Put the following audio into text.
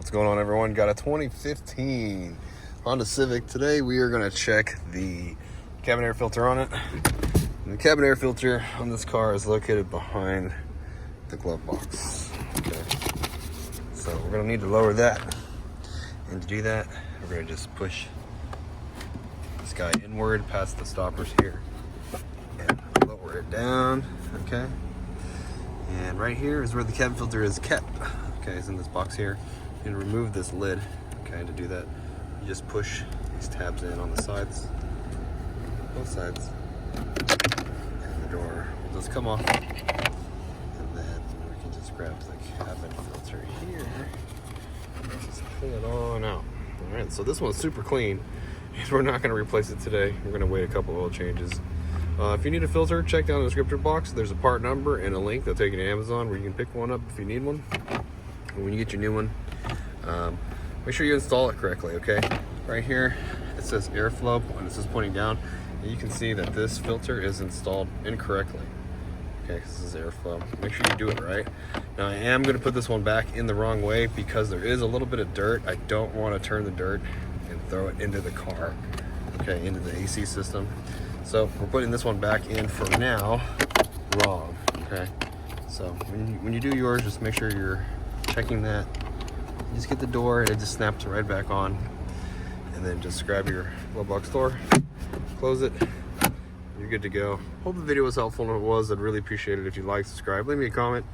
What's going on, everyone? Got a 2015 Honda Civic. Today we are going to check the cabin air filter on it. And the cabin air filter on this car is located behind the glove box. Okay, so we're going to need to lower that, and to do that we're going to just push this guy inward past the stoppers here and lower it down. Okay, and right here is where the cabin filter is kept. Okay, it's in this box here. You can remove this lid. Okay, to do that, you just push these tabs in on the sides, both sides, and the door will just come off. And then we can just grab the cabin filter here, and just pull it on out. All right, so this one's super clean. We're not going to replace it today. We're going to wait a couple oil changes. If you need a filter, check down the description box. There's a part number and a link that'll take you to Amazon where you can pick one up if you need one. And when you get your new one, make sure you install it correctly, okay? Right here, it says airflow, and it says pointing down. And you can see that this filter is installed incorrectly. Okay, this is airflow. Make sure you do it right. Now, I am going to put this one back in the wrong way because there is a little bit of dirt. I don't want to turn the dirt and throw it into the car, okay, into the AC system. So we're putting this one back in for now wrong, okay? So when you do yours, just make sure you're checking that. You just get the door, it just snaps right back on, and then just grab your glove box door, close it, you're good to go. Hope the video was helpful, and if it was, I'd really appreciate it if you like, subscribe, leave me a comment.